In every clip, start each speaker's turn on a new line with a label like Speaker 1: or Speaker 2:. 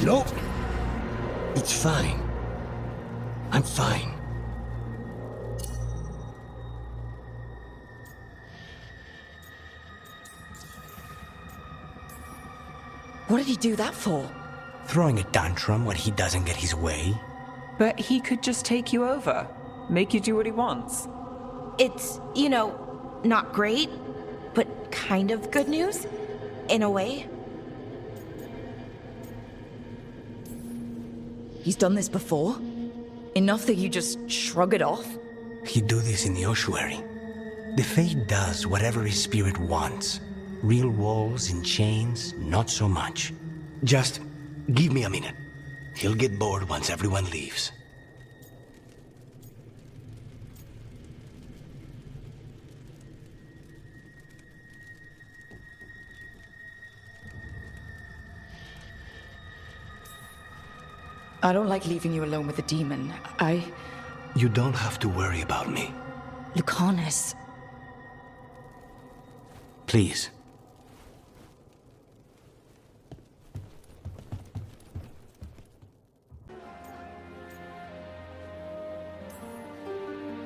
Speaker 1: Nope. It's fine. I'm fine.
Speaker 2: What did he do that for?
Speaker 1: Throwing a tantrum when he doesn't get his way?
Speaker 3: But he could just take you over. Make you do what he wants.
Speaker 2: It's, not great, but kind of good news, in a way. He's done this before? Enough that you just shrug it off?
Speaker 1: He'd do this in the ossuary. The Fate does whatever his spirit wants. Real walls and chains, not so much. Just give me a minute. He'll get bored once everyone leaves.
Speaker 2: I don't like leaving you alone with the demon.
Speaker 1: You don't have to worry about me.
Speaker 2: Lucanis.
Speaker 1: Please.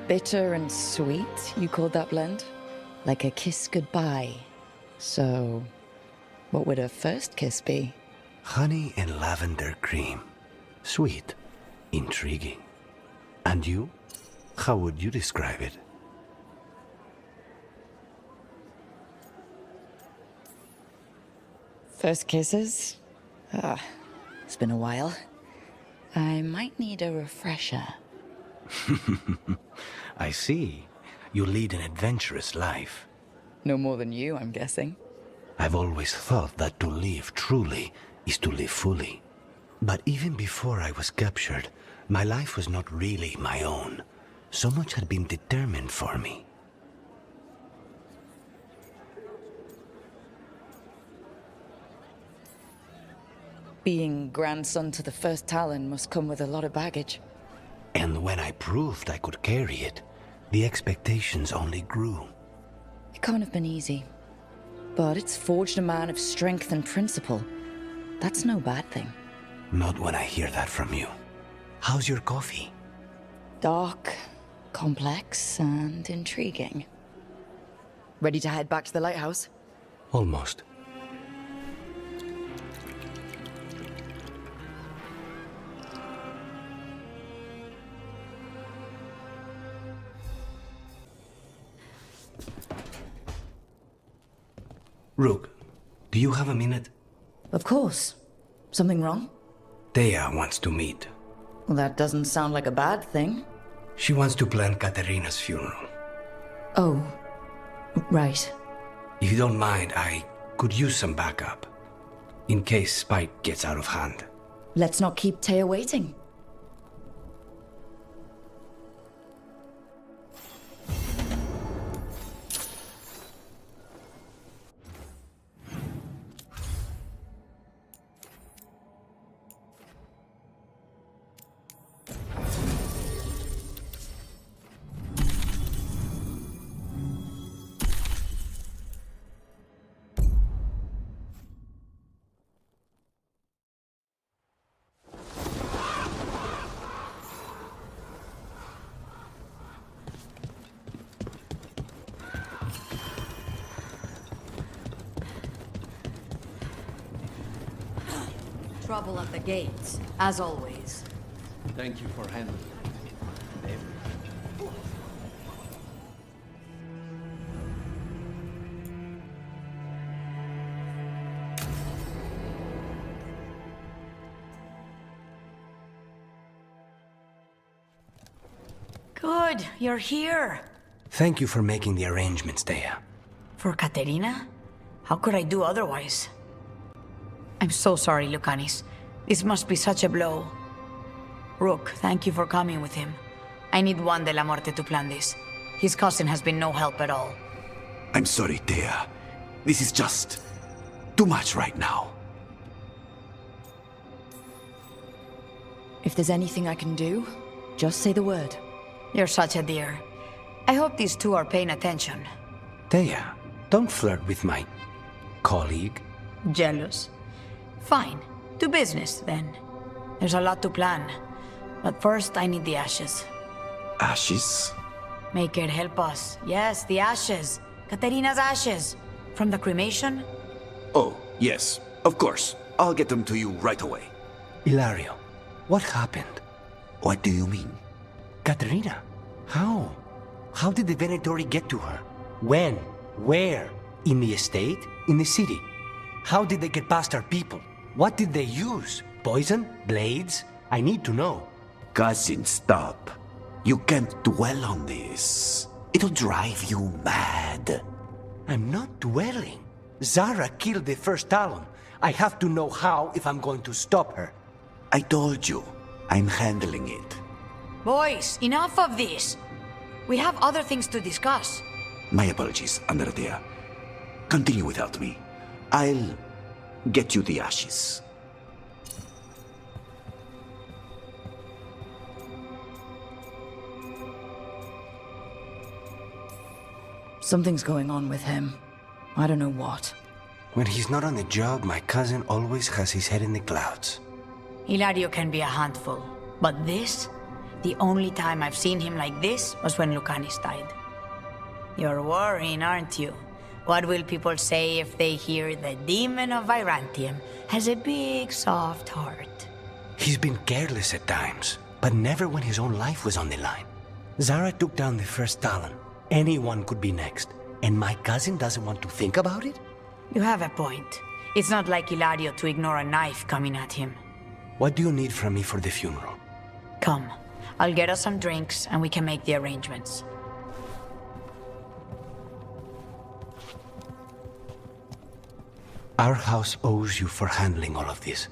Speaker 2: Bitter and sweet, you called that blend? Like a kiss goodbye. So, what would a first kiss be?
Speaker 1: Honey and lavender cream. Sweet. Intriguing. And you? How would you describe it?
Speaker 2: First kisses? It's been a while. I might need a refresher.
Speaker 1: I see. You lead an adventurous life.
Speaker 2: No more than you, I'm guessing.
Speaker 1: I've always thought that to live truly is to live fully. But even before I was captured, my life was not really my own. So much had been determined for me.
Speaker 2: Being grandson to the first Talon must come with a lot of baggage.
Speaker 1: And when I proved I could carry it, the expectations only grew.
Speaker 2: It can't have been easy. But it's forged a man of strength and principle. That's no bad thing.
Speaker 1: Not when I hear that from you. How's your coffee?
Speaker 2: Dark, complex, and intriguing. Ready to head back to the lighthouse?
Speaker 1: Almost. Rook, do you have a minute?
Speaker 2: Of course. Something wrong?
Speaker 1: Thea wants to meet.
Speaker 2: Well, that doesn't sound like a bad thing.
Speaker 1: She wants to plan Katerina's funeral.
Speaker 2: Oh, right.
Speaker 1: If you don't mind, I could use some backup. In case Spike gets out of hand.
Speaker 2: Let's not keep Taya waiting.
Speaker 4: Trouble at the gates, as always.
Speaker 5: Thank you for handling it.
Speaker 4: Good, you're here.
Speaker 1: Thank you for making the arrangements, Thea.
Speaker 4: For Katerina? How could I do otherwise? I'm so sorry, Lucanis. This must be such a blow. Rook, thank you for coming with him. I need Juan de la Muerte to plan this. His cousin has been no help at all.
Speaker 6: I'm sorry, Thea. This is just too much right now.
Speaker 2: If there's anything I can do, just say the word.
Speaker 4: You're such a dear. I hope these two are paying attention.
Speaker 1: Thea, don't flirt with my colleague.
Speaker 4: Jealous? Fine. To business, then. There's a lot to plan. But first, I need the ashes.
Speaker 6: Ashes?
Speaker 4: Maker, help us. Yes, the ashes. Katerina's ashes. From the cremation?
Speaker 6: Oh, yes, of course. I'll get them to you right away.
Speaker 1: Ilario, what happened?
Speaker 6: What do you mean?
Speaker 1: Katerina, how? How did the Venatori get to her? When? Where? In the estate? In the city? How did they get past our people? What did they use? Poison? Blades? I need to know.
Speaker 6: Cousin, stop. You can't dwell on this. It'll drive you mad.
Speaker 1: I'm not dwelling. Zara killed the first Talon. I have to know how if I'm going to stop her.
Speaker 6: I told you, I'm handling it.
Speaker 4: Boys, enough of this. We have other things to discuss.
Speaker 6: My apologies, Andrea. Continue without me. I'll get you the ashes.
Speaker 2: Something's going on with him. I don't know what.
Speaker 1: When he's not on the job, my cousin always has his head in the clouds.
Speaker 4: Hilario can be a handful. But this? The only time I've seen him like this was when Lucanis died. You're worrying, aren't you? What will people say if they hear the demon of Virantium has a big, soft heart?
Speaker 1: He's been careless at times, but never when his own life was on the line. Zara took down the first Talon. Anyone could be next. And my cousin doesn't want to think about it?
Speaker 4: You have a point. It's not like Hilario to ignore a knife coming at him.
Speaker 1: What do you need from me for the funeral?
Speaker 4: Come. I'll get us some drinks and we can make the arrangements.
Speaker 1: Our house owes you for handling all of this.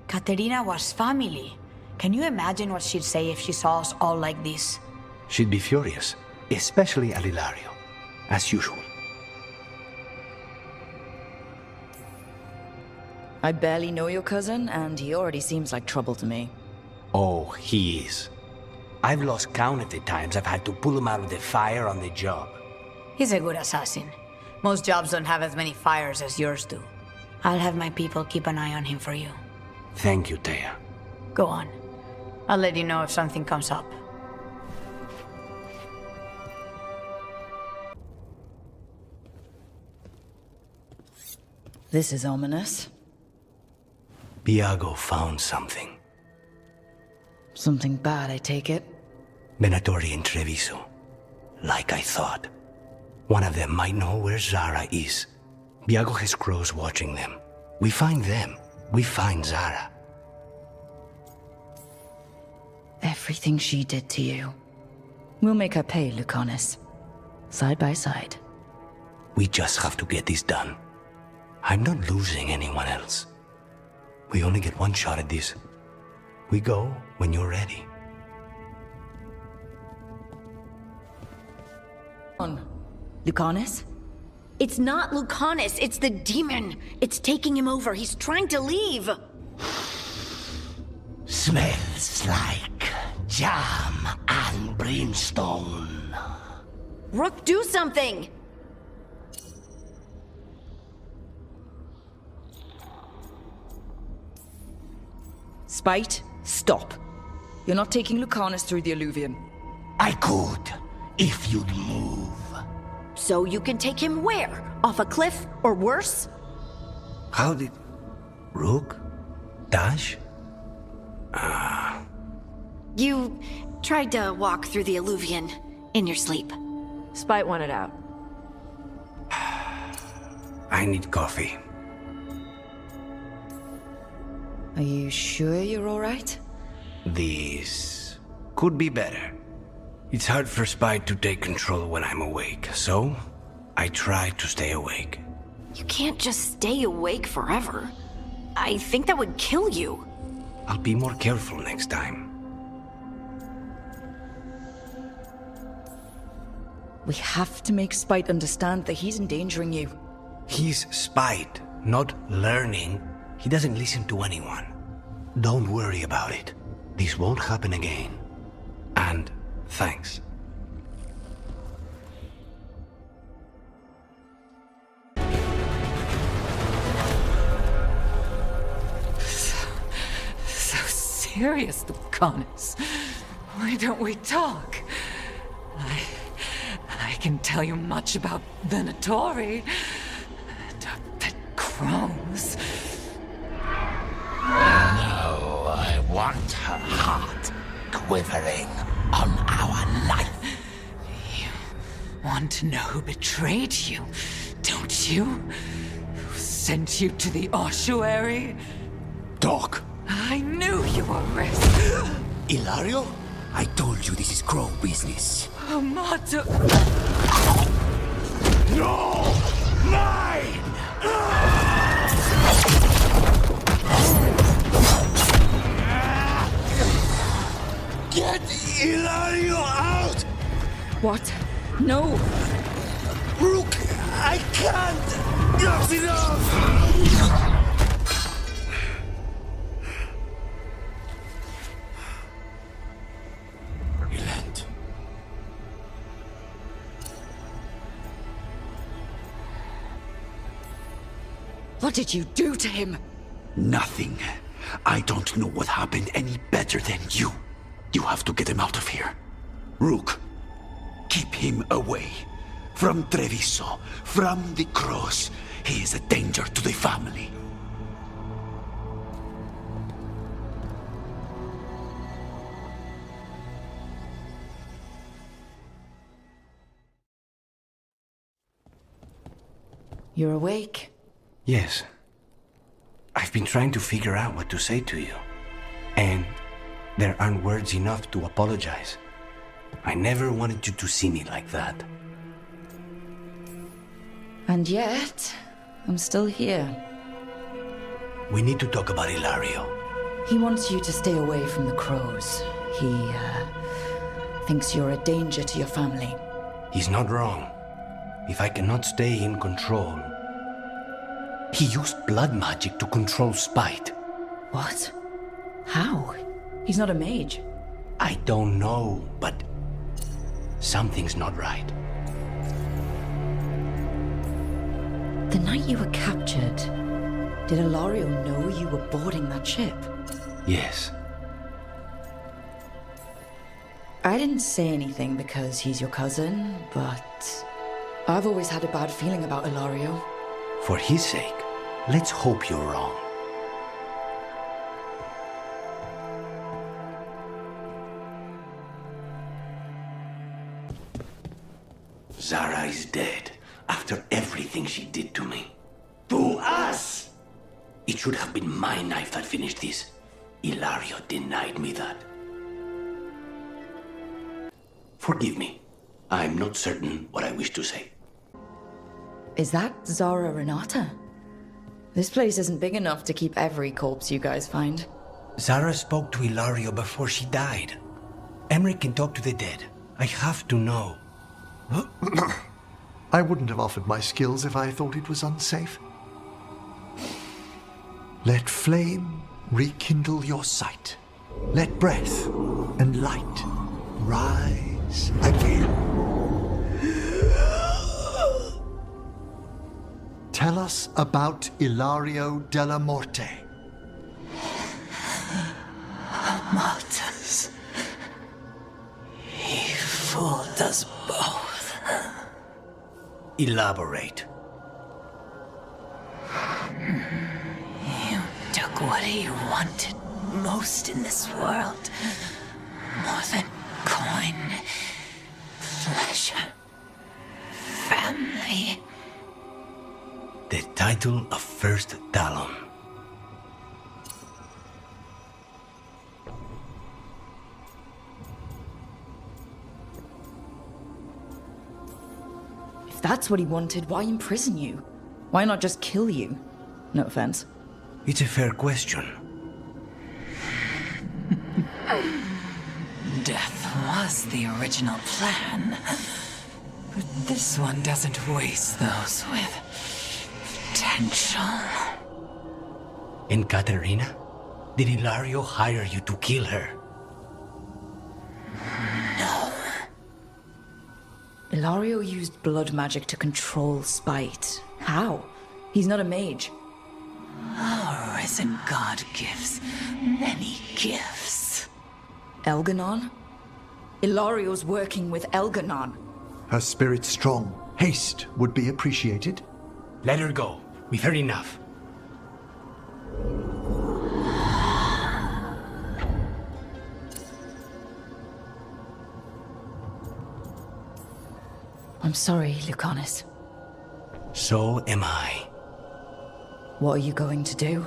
Speaker 4: Katerina was family. Can you imagine what she'd say if she saw us all like this?
Speaker 1: She'd be furious, especially at Ilario, as usual.
Speaker 2: I barely know your cousin, and he already seems like trouble to me.
Speaker 1: Oh, he is. I've lost count of the times I've had to pull him out of the fire on the job.
Speaker 4: He's a good assassin. Most jobs don't have as many fires as yours do. I'll have my people keep an eye on him for you.
Speaker 1: Thank you, Thea.
Speaker 4: Go on. I'll let you know if something comes up.
Speaker 2: This is ominous.
Speaker 1: Biago found something.
Speaker 2: Something bad, I take it?
Speaker 1: Venatori in Treviso. Like I thought. One of them might know where Zara is. Biago has crows watching them. We find them. We find Zara.
Speaker 2: Everything she did to you. We'll make her pay, Lucanis. Side by side.
Speaker 1: We just have to get this done. I'm not losing anyone else. We only get one shot at this. We go when you're ready.
Speaker 2: On. Lucanis?
Speaker 7: It's not Lucanis, it's the demon. It's taking him over. He's trying to leave.
Speaker 1: Smells like jam and brimstone.
Speaker 7: Rook, do something!
Speaker 2: Spite, stop. You're not taking Lucanis through the alluvium.
Speaker 1: I could, if you'd move.
Speaker 7: So you can take him where? Off a cliff, or worse?
Speaker 1: How did... Rook? Dash?
Speaker 7: You tried to walk through the alluvium in your sleep.
Speaker 8: Spite wanted out.
Speaker 1: I need coffee.
Speaker 2: Are you sure you're alright?
Speaker 1: This could be better. It's hard for Spite to take control when I'm awake, so I try to stay awake.
Speaker 7: You can't just stay awake forever. I think that would kill you.
Speaker 1: I'll be more careful next time.
Speaker 2: We have to make Spite understand that he's endangering you.
Speaker 1: He's Spite, not learning. He doesn't listen to anyone. Don't worry about it. This won't happen again. And thanks.
Speaker 8: curious, Lucanis. Why don't we talk? I can tell you much about Venatori and our pet crows.
Speaker 1: No, I want her heart quivering on our life.
Speaker 8: You want to know who betrayed you, don't you? Who sent you to the ossuary?
Speaker 6: Doc!
Speaker 8: I knew you were risk.
Speaker 6: Ilario? I told you this is crow business.
Speaker 8: Amato.
Speaker 6: No! Mine! Get Ilario out!
Speaker 2: What? No!
Speaker 6: Rook, I can't! Not enough! Relent.
Speaker 2: What did you do to him?
Speaker 6: Nothing. I don't know what happened any better than you. You have to get him out of here. Rook, keep him away. From Treviso, from the cross. He is a danger to the family.
Speaker 2: You're awake?
Speaker 1: Yes. I've been trying to figure out what to say to you. And there aren't words enough to apologize. I never wanted you to see me like that.
Speaker 2: And yet, I'm still here.
Speaker 1: We need to talk about Ilario.
Speaker 2: He wants you to stay away from the crows. He, thinks you're a danger to your family.
Speaker 1: He's not wrong. If I cannot stay in control... He used blood magic to control spite.
Speaker 2: What? How? He's not a mage.
Speaker 1: I don't know, but... something's not right.
Speaker 2: The night you were captured, did Ilario know you were boarding that ship?
Speaker 1: Yes.
Speaker 2: I didn't say anything because he's your cousin, but I've always had a bad feeling about Ilario.
Speaker 1: For his sake, let's hope you're wrong. Zara is dead after everything she did to me. To us! It should have been my knife that finished this. Ilario denied me that. Forgive me. I'm not certain what I wish to say.
Speaker 2: Is that Zara Renata? This place isn't big enough to keep every corpse you guys find.
Speaker 1: Zara spoke to Ilario before she died. Emmerich can talk to the dead. I have to know.
Speaker 9: I wouldn't have offered my skills if I thought it was unsafe. Let flame rekindle your sight. Let breath and light rise again. Tell us about Ilario della Morte.
Speaker 8: Martyrs. He fooled us both.
Speaker 1: Elaborate.
Speaker 8: You took what he wanted most in this world. More than coin, pleasure, family.
Speaker 1: The title of First Talon.
Speaker 2: If that's what he wanted, why imprison you? Why not just kill you? No offense.
Speaker 1: It's a fair question.
Speaker 8: Death was the original plan. But this one doesn't waste those with potential.
Speaker 1: And Katerina? Did Ilario hire you to kill her?
Speaker 8: No.
Speaker 2: Ilario used blood magic to control spite. How? He's not a mage.
Speaker 8: Our present god gives many gifts.
Speaker 2: Elganon? Ilario's working with Elganon.
Speaker 9: Her spirit strong. Haste would be appreciated.
Speaker 1: Let her go. We've heard enough.
Speaker 2: I'm sorry, Lucanis.
Speaker 1: So am I.
Speaker 2: What are you going to do?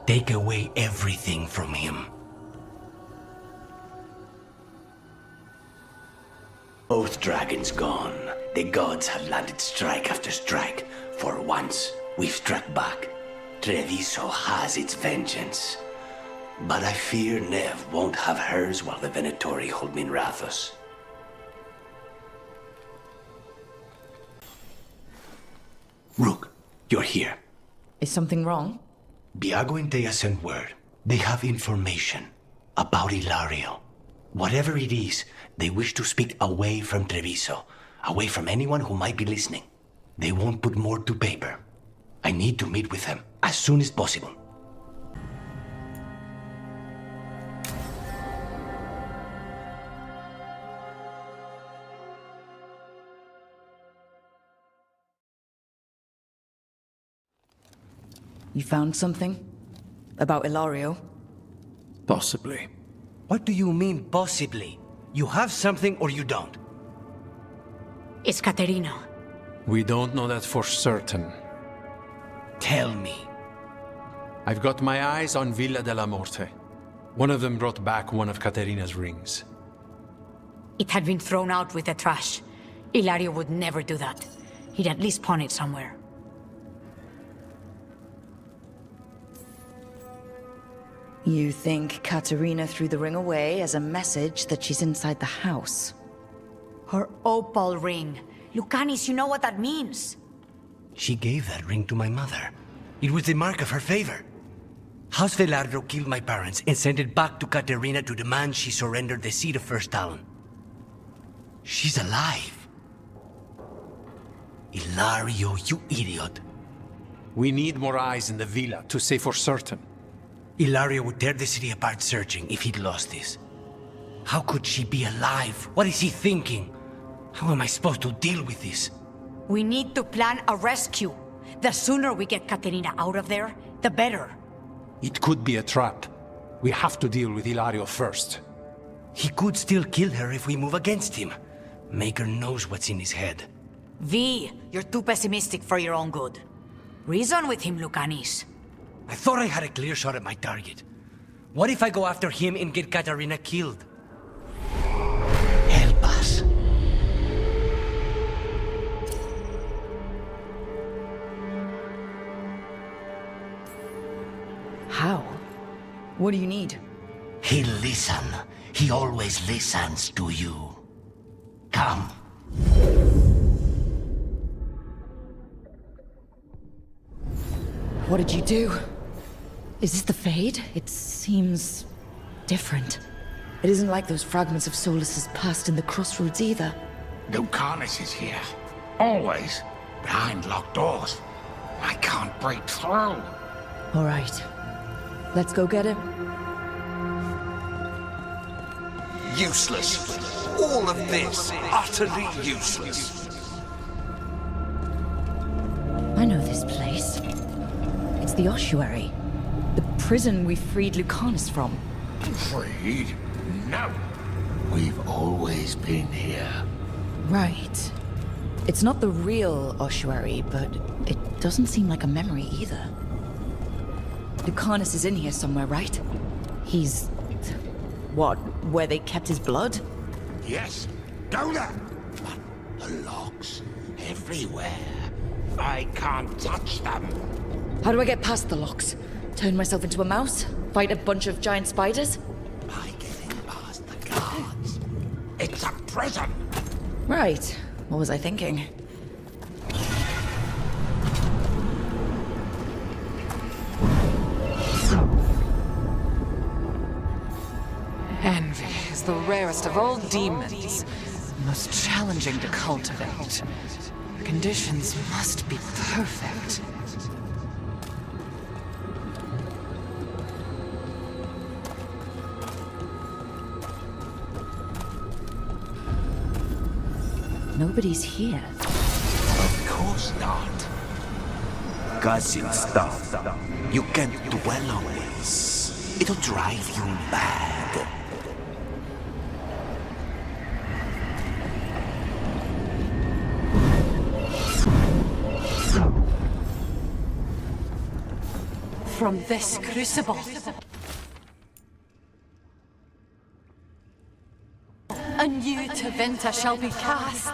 Speaker 1: Take away everything from him. Both dragons gone. The gods have landed strike after strike. For once, we've struck back. Treviso has its vengeance. But I fear Nev won't have hers while the Venatori hold Minrathos. Rook, you're here.
Speaker 2: Is something wrong?
Speaker 1: Biago and Dea sent word. They have information about Ilario. Whatever it is, they wish to speak away from Treviso, away from anyone who might be listening. They won't put more to paper. I need to meet with them as soon as possible.
Speaker 2: You found something? About Ilario?
Speaker 5: Possibly.
Speaker 1: What do you mean, possibly? You have something or you don't?
Speaker 4: It's Caterina.
Speaker 5: We don't know that for certain.
Speaker 1: Tell me.
Speaker 5: I've got my eyes on Villa della Morte. One of them brought back one of Caterina's rings.
Speaker 4: It had been thrown out with the trash. Ilario would never do that. He'd at least pawn it somewhere.
Speaker 2: You think Katerina threw the ring away as a message that she's inside the house?
Speaker 4: Her opal ring. Lucanis, you know what that means.
Speaker 1: She gave that ring to my mother. It was the mark of her favor. House Velardo killed my parents and sent it back to Caterina to demand she surrender the seat of First Talon. She's alive. Ilario, you idiot.
Speaker 5: We need more eyes in the villa to say for certain.
Speaker 1: Ilario would tear the city apart searching if he'd lost this. How could she be alive? What is he thinking? How am I supposed to deal with this?
Speaker 4: We need to plan a rescue. The sooner we get Caterina out of there, the better.
Speaker 5: It could be a trap. We have to deal with Ilario first.
Speaker 1: He could still kill her if we move against him. Maker knows what's in his head.
Speaker 4: V, you're too pessimistic for your own good. Reason with him, Lucanis.
Speaker 1: I thought I had a clear shot at my target. What if I go after him and get Caterina killed? Help us.
Speaker 2: How? What do you need?
Speaker 1: He'll listen. He always listens to you. Come.
Speaker 2: What did you do? Is this the Fade? It seems different. It isn't like those fragments of Solus's past in the Crossroads either.
Speaker 10: Lucanis is here. Always. Behind locked doors. I can't break through.
Speaker 2: All right. Let's go get him.
Speaker 10: Useless. All of this, utterly useless.
Speaker 2: I know this place. It's the ossuary. The prison we freed Lucanis from.
Speaker 10: Freed? No. We've always been here.
Speaker 2: Right. It's not the real ossuary, but it doesn't seem like a memory either. Lucanis is in here somewhere, right? He's... what, where they kept his blood?
Speaker 10: Yes. Go there. But the locks everywhere. I can't touch them.
Speaker 2: How do I get past the locks? Turn myself into a mouse? Fight a bunch of giant spiders?
Speaker 10: By getting past the guards. It's a prison.
Speaker 2: Right. What was I thinking?
Speaker 8: Envy is the rarest of all demons, most challenging to cultivate. The conditions must be perfect.
Speaker 2: Nobody's here.
Speaker 10: Of course not.
Speaker 6: Cousin stuff. You can't dwell on this. It'll drive you mad.
Speaker 8: From this crucible, a new Tevinter shall be cast.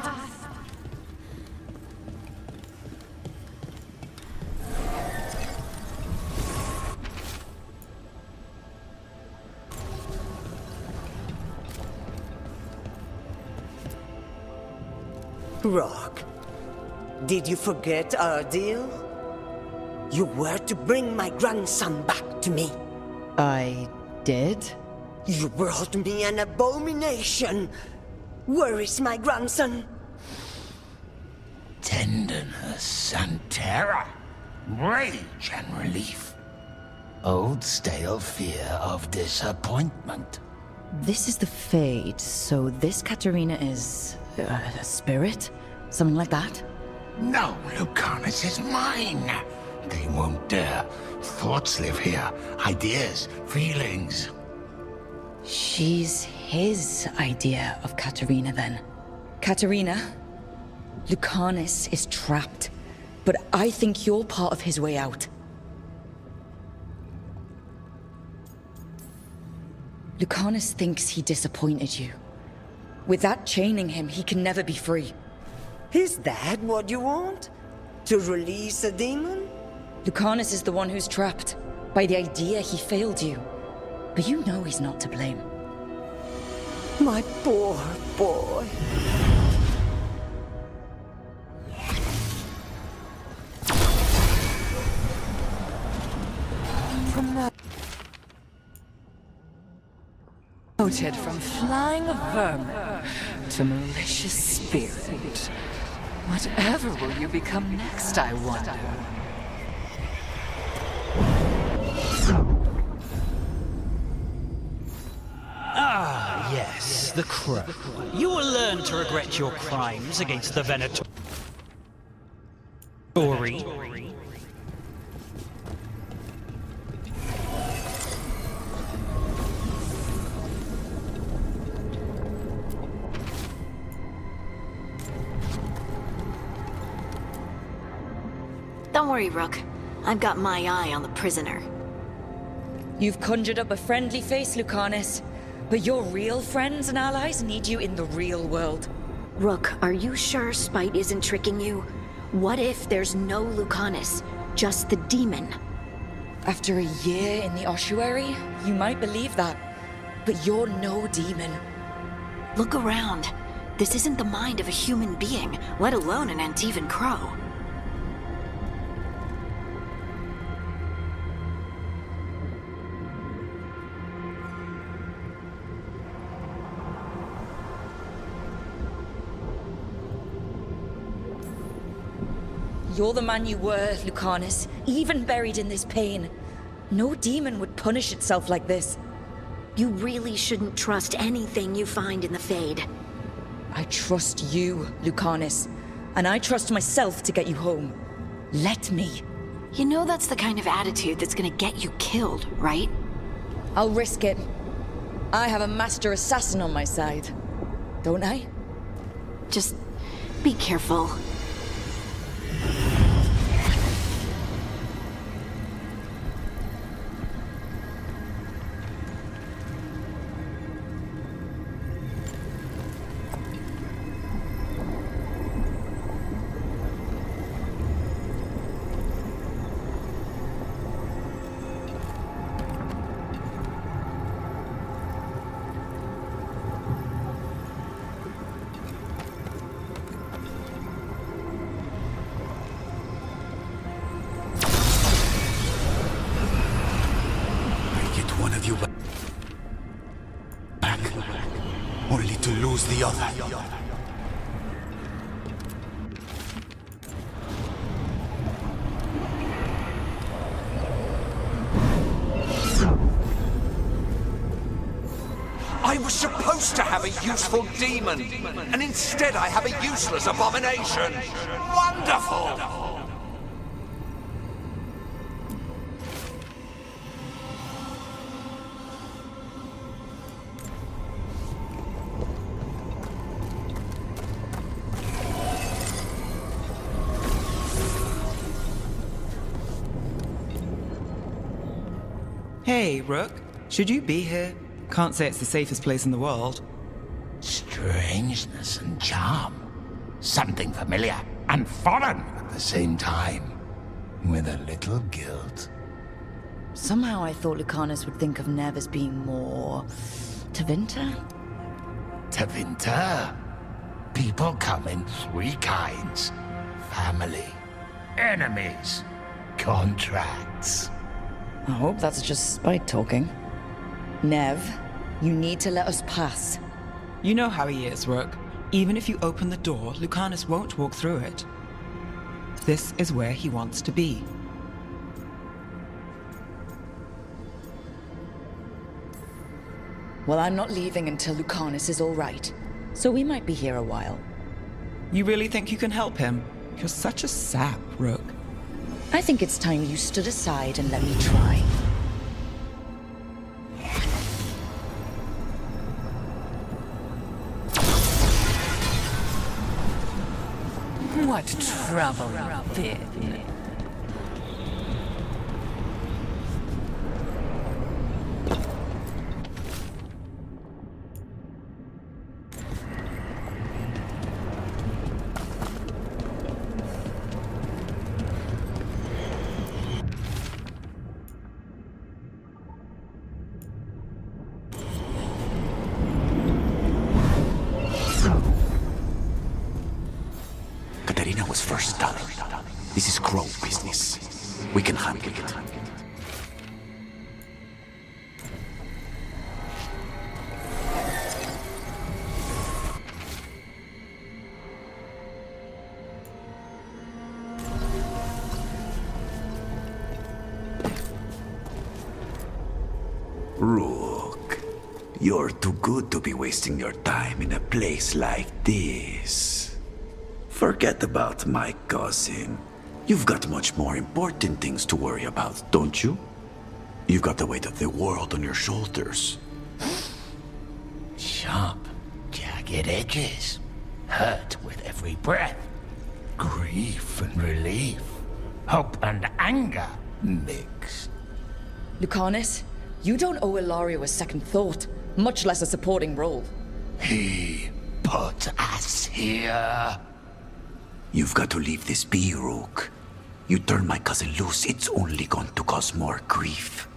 Speaker 11: Rock, did you forget our deal? You were to bring my grandson back to me.
Speaker 2: I did?
Speaker 11: You brought me an abomination. Where is my grandson?
Speaker 10: Tenderness and terror, rage and relief. Old stale fear of disappointment.
Speaker 2: This is the Fade, so this Katerina is... a spirit? Something like that?
Speaker 10: No, Lucanis is mine. They won't dare. Thoughts live here. Ideas, feelings.
Speaker 2: She's his idea of Katerina, then. Katerina, Lucanis is trapped, but I think you're part of his way out. Lucanis thinks he disappointed you. With that chaining him, he can never be free.
Speaker 11: Is that what you want? To release a demon?
Speaker 2: Lucanis is the one who's trapped, by the idea he failed you. But you know he's not to blame.
Speaker 11: My poor boy.
Speaker 8: Promoted from flying vermin to malicious spirit. Whatever will you become next, I wonder?
Speaker 12: Ah, yes, the Crow. You will learn to regret your crimes against the Venatori.
Speaker 7: Don't worry, Rook. I've got my eye on the prisoner.
Speaker 2: You've conjured up a friendly face, Lucanis. But your real friends and allies need you in the real world.
Speaker 7: Rook, are you sure Spite isn't tricking you? What if there's no Lucanis, just the demon?
Speaker 2: After a year in the ossuary, you might believe that. But you're no demon.
Speaker 7: Look around. This isn't the mind of a human being, let alone an Antivan Crow.
Speaker 2: You're the man you were, Lucanis, even buried in this pain. No demon would punish itself like this.
Speaker 7: You really shouldn't trust anything you find in the Fade.
Speaker 2: I trust you, Lucanis, and I trust myself to get you home. Let me.
Speaker 7: You know that's the kind of attitude that's gonna get you killed, right?
Speaker 2: I'll risk it. I have a master assassin on my side, don't I?
Speaker 7: Just be careful.
Speaker 6: Only to lose the other.
Speaker 12: I
Speaker 13: was supposed to have a useful demon, and instead I have a useless abomination. Wonderful!
Speaker 14: Hey, Rook. Should you be here? Can't say it's the safest place in the world.
Speaker 10: Strangeness and charm. Something familiar and foreign at the same time. With a little guilt.
Speaker 2: Somehow I thought Lucanis would think of Nev as being more... Tevinter?
Speaker 10: Tevinter? People come in three kinds. Family, enemies, contracts.
Speaker 2: I hope that's just spite talking. Nev, you need to let us pass.
Speaker 14: You know how he is, Rook. Even if you open the door, Lucanis won't walk through it. This is where he wants to be.
Speaker 2: Well, I'm not leaving until Lucanis is all right. So we might be here a while.
Speaker 14: You really think you can help him? You're such a sap, Rook.
Speaker 2: I think it's time you stood aside and let me try.
Speaker 8: What trouble you've been.
Speaker 6: Katarina was first done. This is Crow business. We can handle it. Rook, you're too good to be wasting your time in a place like this. Forget about my cousin. You've got much more important things to worry about, don't you? You've got the weight of the world on your shoulders.
Speaker 10: Sharp, jagged edges. Hurt with every breath. Grief and relief. Hope and anger mixed.
Speaker 2: Lucanis, you don't owe Ilario a second thought, much less a supporting role.
Speaker 10: He put us here.
Speaker 6: You've got to leave this be, Rook. You turn my cousin loose, it's only going to cause more grief.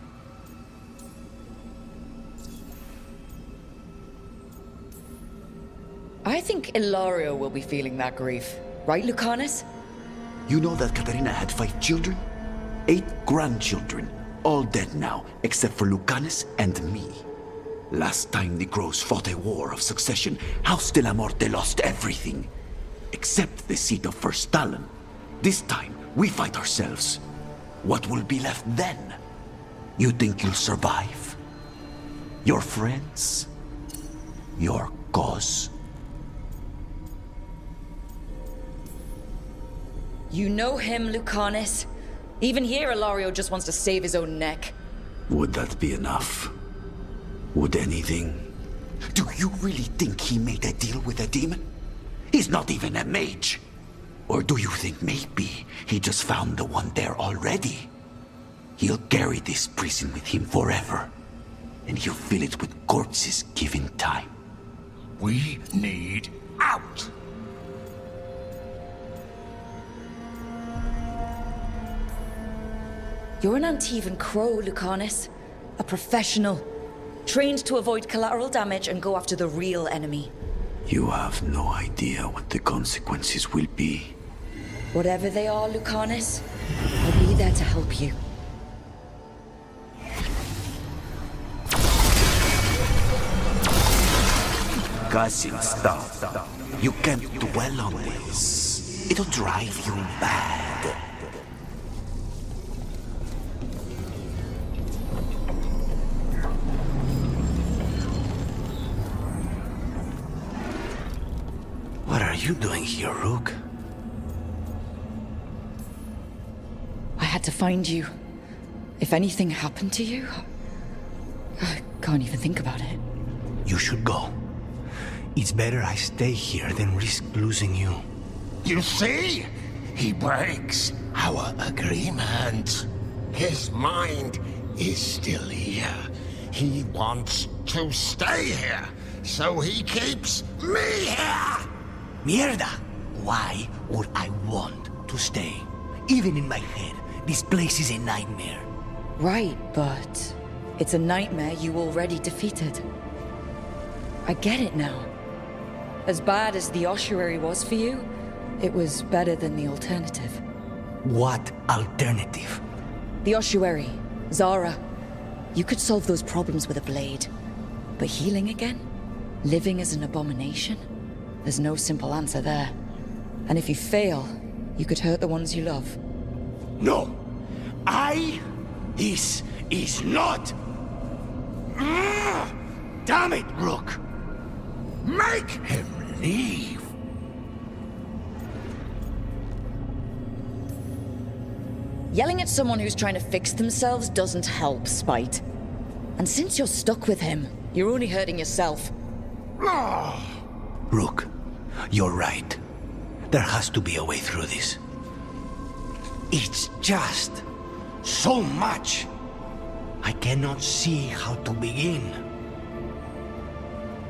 Speaker 2: I think Ilario will be feeling that grief. Right, Lucanis?
Speaker 6: You know that Katarina had 5 children? 8 grandchildren. All dead now, except for Lucanis and me. Last time the Grows fought a war of succession, House de la Morte lost everything. Except the seat of First Talon. This time, we fight ourselves. What will be left then? You think you'll survive? Your friends? Your cause?
Speaker 2: You know him, Lucanis. Even here, Ilario just wants to save his own neck.
Speaker 6: Would that be enough? Would anything? Do you really think he made a deal with a demon? He's not even a mage. Or do you think maybe he just found the one there already? He'll carry this prison with him forever. And he'll fill it with corpses given time.
Speaker 10: We need out!
Speaker 2: You're an Antivan Crow, Lucanis. A professional. Trained to avoid collateral damage and go after the real enemy.
Speaker 6: You have no idea what the consequences will be.
Speaker 2: Whatever they are, Lucanis, I'll be there to help you.
Speaker 6: Cousin stuff. You can't dwell on this. It'll drive you mad.
Speaker 1: you doing here, Rook?
Speaker 2: I had to find you. If anything happened to you, I can't even think about it.
Speaker 1: You should go. It's better I stay here than risk losing you.
Speaker 10: You see? He breaks our agreement. His mind is still here. He wants to stay here, so he keeps me here!
Speaker 1: Mierda! Why would I want to stay? Even in my head, this place is a nightmare.
Speaker 2: Right, but it's a nightmare you already defeated. I get it now. As bad as the ossuary was for you, it was better than the alternative.
Speaker 1: What alternative?
Speaker 2: The ossuary, Zara. You could solve those problems with a blade. But healing again? Living as an abomination? There's no simple answer there. And if you fail, you could hurt the ones you love.
Speaker 1: No! This is not... Damn it, Rook!
Speaker 10: Make him leave!
Speaker 2: Yelling at someone who's trying to fix themselves doesn't help, Spite. And since you're stuck with him, you're only hurting yourself.
Speaker 1: Rook, you're right. There has to be a way through this. It's just... so much. I cannot see how to begin.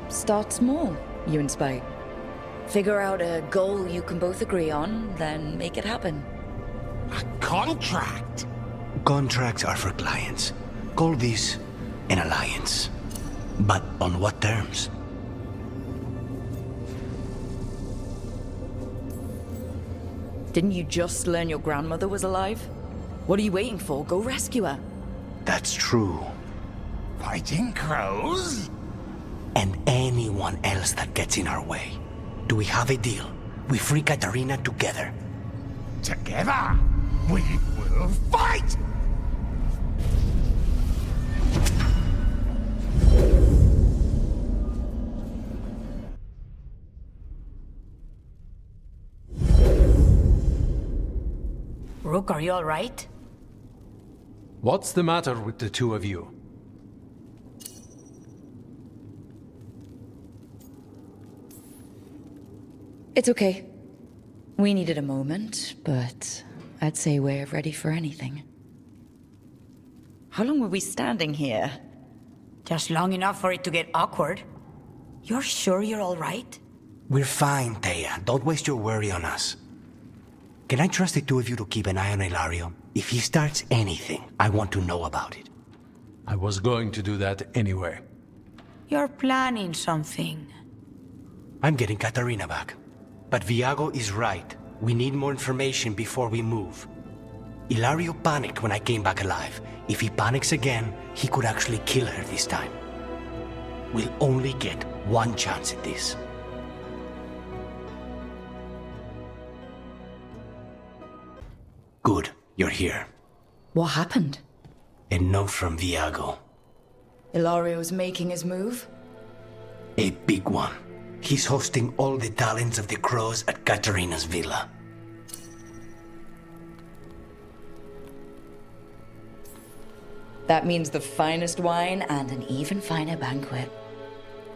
Speaker 2: Start small, you and Spite. Figure out a goal you can both agree on, then make it happen.
Speaker 10: A contract?
Speaker 1: Contracts are for clients. Call this an alliance. But on what terms?
Speaker 2: Didn't you just learn your grandmother was alive? What are you waiting for? Go rescue her.
Speaker 1: That's true.
Speaker 10: Fighting crows?
Speaker 1: And anyone else that gets in our way. Do we have a deal? We free Katarina together.
Speaker 10: Together? We will fight!
Speaker 4: Rook, are you all right?
Speaker 5: What's the matter with the two of you?
Speaker 2: It's okay. We needed a moment, but I'd say we're ready for anything. How long were we standing here?
Speaker 4: Just long enough for it to get awkward. You're sure you're all right?
Speaker 1: We're fine, Thea. Don't waste your worry on us. Can I trust the two of you to keep an eye on Ilario? If he starts anything, I want to know about it.
Speaker 5: I was going to do that anyway.
Speaker 4: You're planning something.
Speaker 1: I'm getting Katarina back. But Viago is right. We need more information before we move. Ilario panicked when I came back alive. If he panics again, he could actually kill her this time. We'll only get one chance at this. Good, you're here.
Speaker 2: What happened?
Speaker 1: A note from Viago.
Speaker 2: Ilario's making his move?
Speaker 1: A big one. He's hosting all the talents of the crows at Katarina's villa.
Speaker 2: That means the finest wine and an even finer banquet.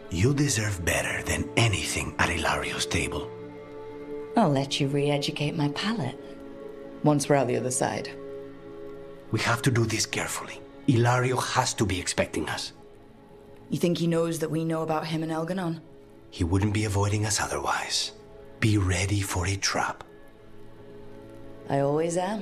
Speaker 1: You deserve better than anything at Ilario's table.
Speaker 2: I'll let you re-educate my palate. Once we're out the other side.
Speaker 1: We have to do this carefully. Ilario has to be expecting us.
Speaker 2: You think he knows that we know about him and Elganon?
Speaker 1: He wouldn't be avoiding us otherwise. Be ready for a trap.
Speaker 2: I always am.